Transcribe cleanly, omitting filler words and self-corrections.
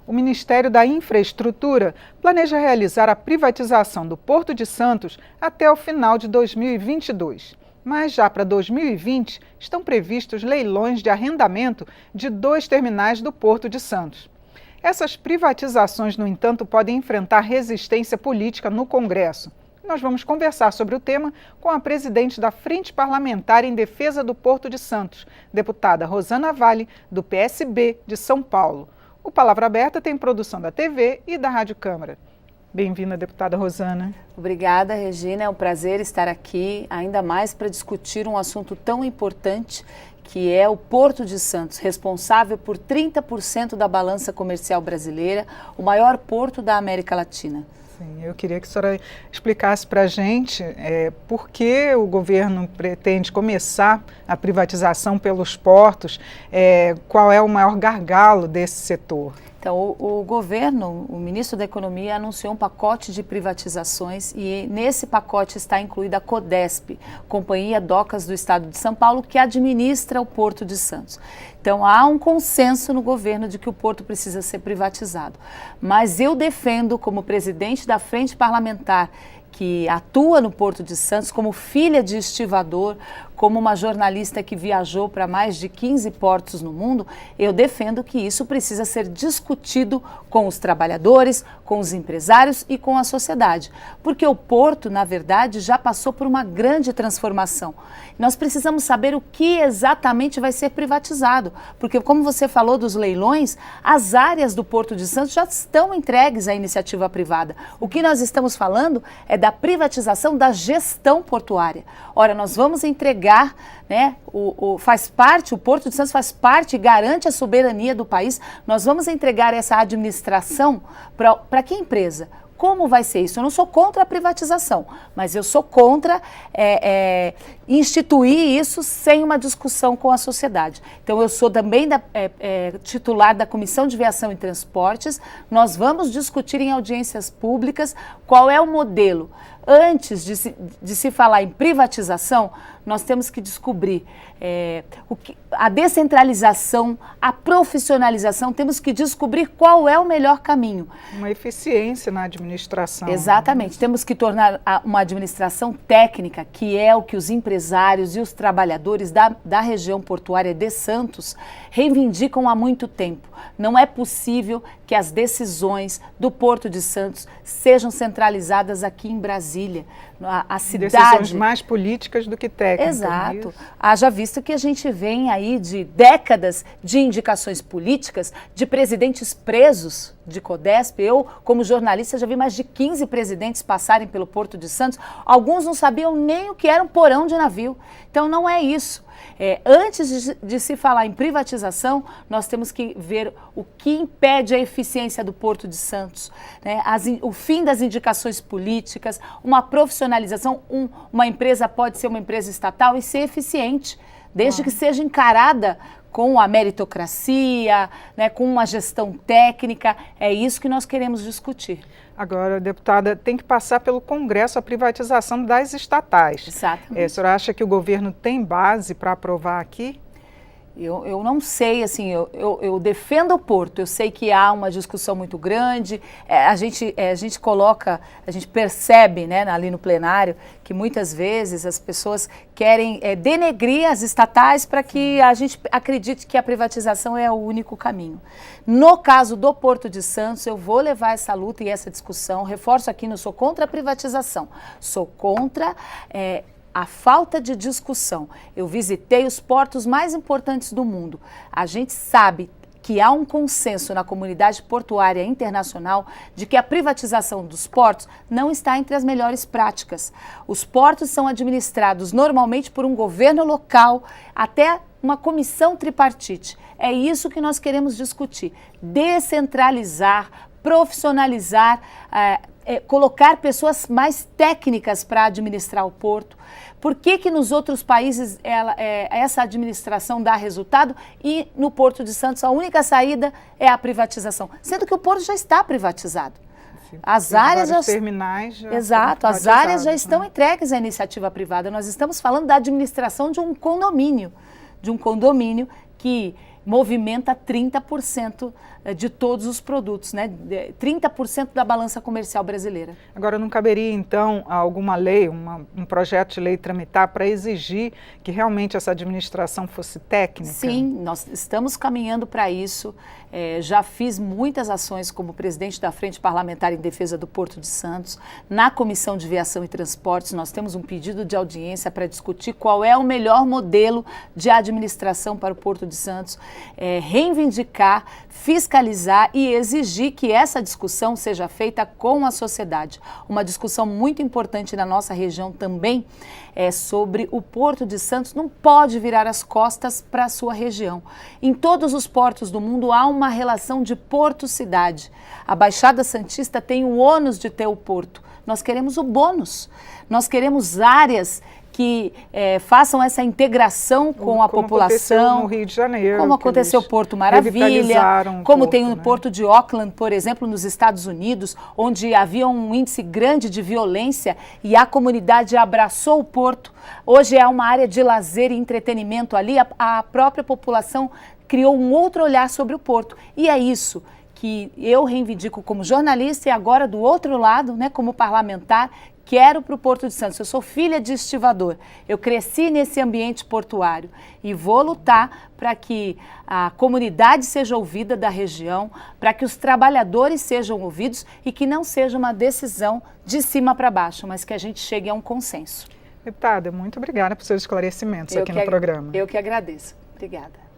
O Ministério da Infraestrutura planeja realizar a privatização do Porto de Santos até o final de 2022. Mas já para 2020 estão previstos leilões de arrendamento de 2 terminais do Porto de Santos. Essas privatizações, no entanto, podem enfrentar resistência política no Congresso. Nós vamos conversar sobre o tema com a presidente da Frente Parlamentar em Defesa do Porto de Santos, deputada Rosana Vale, do PSB de São Paulo. O Palavra Aberta tem produção da TV e da Rádio Câmara. Bem-vinda, deputada Rosana. Obrigada, Regina. É um prazer estar aqui, ainda mais para discutir um assunto tão importante, que é o Porto de Santos, responsável por 30% da balança comercial brasileira, o maior porto da América Latina. Sim, eu queria que a senhora explicasse para a gente por que o governo pretende começar a privatização pelos portos, qual é o maior gargalo desse setor. Então, o governo, o ministro da Economia, anunciou um pacote de privatizações e nesse pacote está incluída a Codesp, Companhia Docas do Estado de São Paulo, que administra o Porto de Santos. Então, há um consenso no governo de que o porto precisa ser privatizado. Mas eu defendo, como presidente da Frente Parlamentar, que atua no Porto de Santos, como filha de estivador, como uma jornalista que viajou para mais de 15 portos no mundo, eu defendo que isso precisa ser discutido com os trabalhadores, com os empresários e com a sociedade. Porque o porto, na verdade, já passou por uma grande transformação. Nós precisamos saber o que exatamente vai ser privatizado. Porque, como você falou dos leilões, as áreas do Porto de Santos já estão entregues à iniciativa privada. O que nós estamos falando é da privatização da gestão portuária. Ora, nós vamos entregar, né, o Porto de Santos faz parte e garante a soberania do país. Nós vamos entregar essa administração para que empresa? Como vai ser isso? Eu não sou contra a privatização, mas eu sou contra instituir isso sem uma discussão com a sociedade. Então, eu sou também titular da Comissão de Viação e Transportes. Nós vamos discutir em audiências públicas qual é o modelo. Antes de se falar em privatização, nós temos que descobrir a descentralização, a profissionalização, temos que descobrir qual é o melhor caminho. Uma eficiência na administração. Exatamente, temos que tornar uma administração técnica, que é o que os empresários e os trabalhadores da região portuária de Santos reivindicam há muito tempo. Não é possível que as decisões do Porto de Santos sejam centralizadas aqui em Brasília. A cidade... Decisões mais políticas do que técnicas. Exato. Haja visto que a gente vem aí de décadas de indicações políticas, de presidentes presos de Codesp. Eu, como jornalista, já vi mais de 15 presidentes passarem pelo Porto de Santos. Alguns não sabiam nem o que era um porão de navio. Então, não é isso. Antes de se falar em privatização, nós temos que ver o que impede a eficiência do Porto de Santos, né? O fim das indicações políticas, uma profissionalização. Uma empresa pode ser uma empresa estatal e ser eficiente, desde que seja encarada com a meritocracia, né, com uma gestão técnica. É isso que nós queremos discutir. Agora, deputada, tem que passar pelo Congresso a privatização das estatais. Exatamente. A senhora acha que o governo tem base para aprovar aqui? Eu não sei, assim, eu defendo o Porto, eu sei que há uma discussão muito grande, a gente percebe, né, ali no plenário, que muitas vezes as pessoas querem denegrir as estatais para que a gente acredite que a privatização é o único caminho. No caso do Porto de Santos, eu vou levar essa luta e essa discussão, reforço aqui, não sou contra a privatização, sou contra... a falta de discussão. Eu visitei os portos mais importantes do mundo. A gente sabe que há um consenso na comunidade portuária internacional de que a privatização dos portos não está entre as melhores práticas. Os portos são administrados normalmente por um governo local, até uma comissão tripartite. É isso que nós queremos discutir. Descentralizar, profissionalizar, colocar pessoas mais técnicas para administrar o porto. Por que nos outros países essa administração dá resultado e no Porto de Santos a única saída é a privatização? Sendo que o porto já está privatizado. As áreas já... terminais já... Exato, as áreas já estão entregues à iniciativa privada. Nós estamos falando da administração de um condomínio que movimenta 30% de todos os produtos, né? 30% da balança comercial brasileira. Agora, não caberia, então, alguma lei, um projeto de lei tramitar para exigir que realmente essa administração fosse técnica? Sim, nós estamos caminhando para isso. Já fiz muitas ações como presidente da Frente Parlamentar em Defesa do Porto de Santos. Na Comissão de Viação e Transportes, nós temos um pedido de audiência para discutir qual é o melhor modelo de administração para o Porto de Santos, reivindicar, fiscalizar e exigir que essa discussão seja feita com a sociedade. Uma discussão muito importante na nossa região também é sobre o Porto de Santos não pode virar as costas para a sua região. Em todos os portos do mundo há uma relação de porto-cidade. A Baixada Santista tem o ônus de ter o porto. Nós queremos o bônus. Nós queremos áreas que façam essa integração com a população. Como aconteceu no Rio de Janeiro. Como aconteceu Porto Maravilha, como tem no Porto de Auckland, por exemplo, nos Estados Unidos, onde havia um índice grande de violência e a comunidade abraçou o porto. Hoje é uma área de lazer e entretenimento ali, a própria população criou um outro olhar sobre o porto. E é isso que eu reivindico como jornalista e agora do outro lado, né, como parlamentar, quero para o Porto de Santos. Eu sou filha de estivador, eu cresci nesse ambiente portuário e vou lutar para que a comunidade seja ouvida da região, para que os trabalhadores sejam ouvidos e que não seja uma decisão de cima para baixo, mas que a gente chegue a um consenso. Deputada, muito obrigada por seus esclarecimentos aqui no programa. Eu que agradeço. Obrigada.